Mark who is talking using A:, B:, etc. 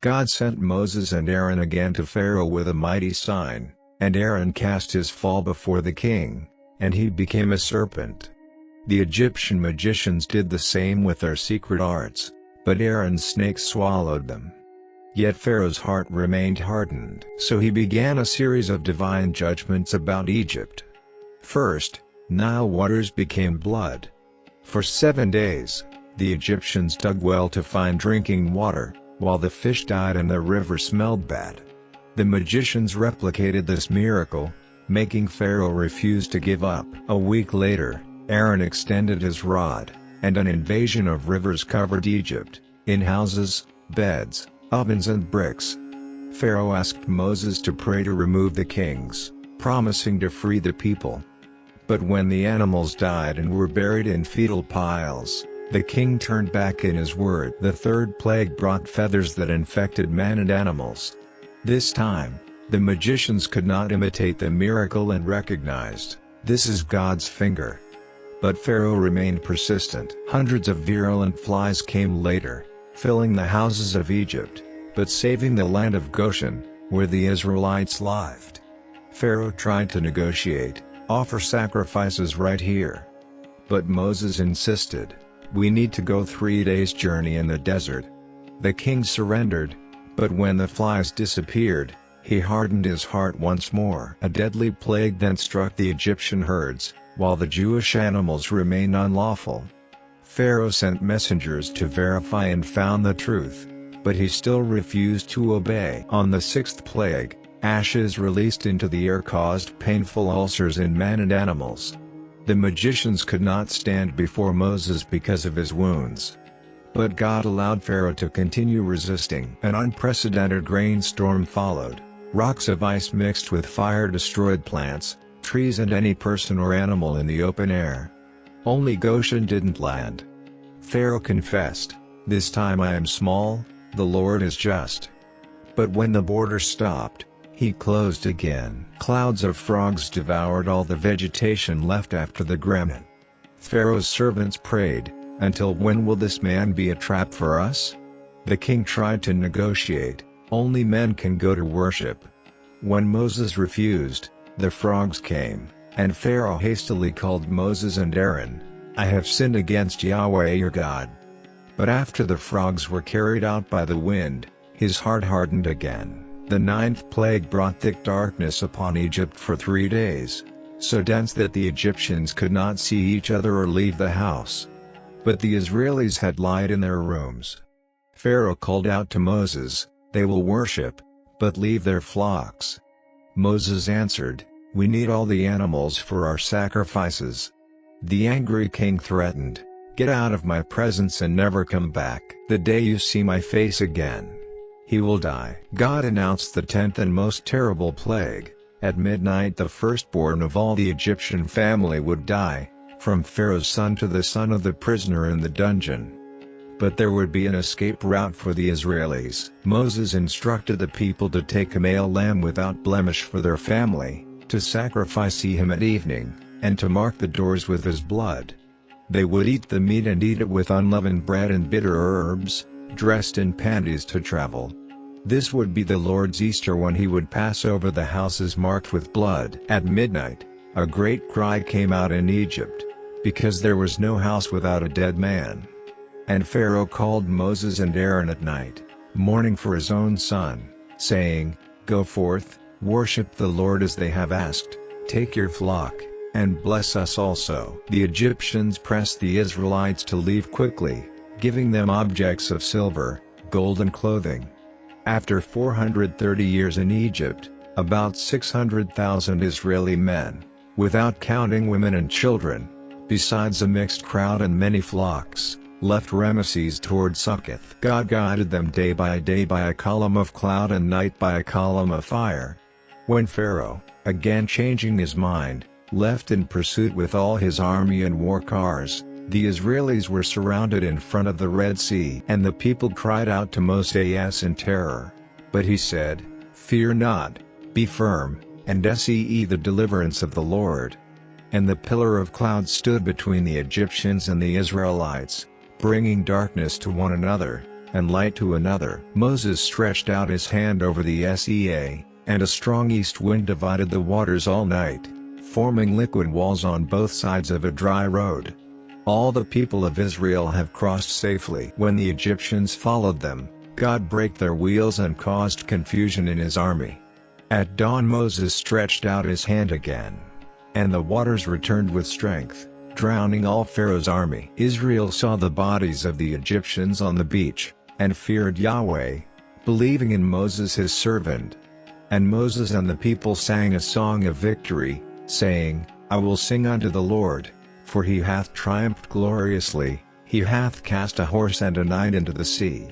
A: God sent Moses and Aaron again to Pharaoh with a mighty sign, and Aaron cast his fall before the king, and he became a serpent. The Egyptian magicians did the same with their secret arts, but Aaron's snake swallowed them. Yet Pharaoh's heart remained hardened, so he began a series of divine judgments about Egypt. First, Nile waters became blood. For 7 days, the Egyptians dug well to find drinking water, while the fish died and the river smelled bad. The magicians replicated this miracle, making Pharaoh refuse to give up. A week later, Aaron extended his rod, and an invasion of rivers covered Egypt, in houses, beds, ovens and bricks. Pharaoh asked Moses to pray to remove the kings, promising to free the people. But when the animals died and were buried in fetal piles, the king turned back in his word. The third plague brought feathers that infected man and animals. This time, the magicians could not imitate the miracle and recognized, "This is God's finger." But Pharaoh remained persistent. Hundreds of virulent flies came later, filling the houses of Egypt, but saving the land of Goshen, where the Israelites lived. Pharaoh tried to negotiate, offer sacrifices right here. But Moses insisted, "We need to go 3 days' journey in the desert." The king surrendered, but when the flies disappeared, he hardened his heart once more. A deadly plague then struck the Egyptian herds, while the Jewish animals remained unlawful. Pharaoh sent messengers to verify and found the truth, but he still refused to obey. On the 6th plague, ashes released into the air caused painful ulcers in man and animals. The magicians could not stand before Moses because of his wounds. But God allowed Pharaoh to continue resisting. An unprecedented rainstorm followed. Rocks of ice mixed with fire destroyed plants, trees and any person or animal in the open air. Only Goshen didn't land. Pharaoh confessed, "This time I am small, the Lord is just." But when the border stopped, he closed again. Clouds of frogs devoured all the vegetation left after the Goshen. Pharaoh's servants prayed, "Until when will this man be a trap for us?" The king tried to negotiate, "Only men can go to worship." When Moses refused, the frogs came, and Pharaoh hastily called Moses and Aaron, "I have sinned against Yahweh your God." But after the frogs were carried out by the wind, his heart hardened again. The 9th plague brought thick darkness upon Egypt for 3 days, so dense that the Egyptians could not see each other or leave the house. But the Israelis had light in their rooms. Pharaoh called out to Moses, "They will worship, but leave their flocks." Moses answered, "We need all the animals for our sacrifices." The angry king threatened, "Get out of my presence and never come back. The day you see my face again, he will die." God announced the 10th and most terrible plague. At midnight the firstborn of all the Egyptian family would die, from Pharaoh's son to the son of the prisoner in the dungeon. But there would be an escape route for the Israelis. Moses instructed the people to take a male lamb without blemish for their family, to sacrifice him at evening, and to mark the doors with his blood. They would eat the meat and eat it with unleavened bread and bitter herbs, dressed in panties to travel. This would be the Lord's Easter when he would pass over the houses marked with blood. At midnight, a great cry came out in Egypt, because there was no house without a dead man. And Pharaoh called Moses and Aaron at night, mourning for his own son, saying, "Go forth, worship the Lord as they have asked, take your flock, and bless us also." The Egyptians pressed the Israelites to leave quickly, giving them objects of silver, gold and clothing. After 430 years in Egypt, about 600,000 Israeli men, without counting women and children, besides a mixed crowd and many flocks, left Ramesses toward Succoth. God guided them day by a column of cloud and night by a column of fire. When Pharaoh, again changing his mind, left in pursuit with all his army and war cars, the Israelis were surrounded in front of the Red Sea. And the people cried out to Moses in terror. But he said, "Fear not, be firm, and see the deliverance of the Lord." And the pillar of cloud stood between the Egyptians and the Israelites, bringing darkness to one another, and light to another. Moses stretched out his hand over the sea, and a strong east wind divided the waters all night, forming liquid walls on both sides of a dry road. All the people of Israel have crossed safely. When the Egyptians followed them, God brake their wheels and caused confusion in his army. At dawn Moses stretched out his hand again, and the waters returned with strength, drowning all Pharaoh's army. Israel saw the bodies of the Egyptians on the beach, and feared Yahweh, believing in Moses his servant. And Moses and the people sang a song of victory, saying, I will sing unto the Lord, for he hath triumphed gloriously, he hath cast a horse and a knight into the sea.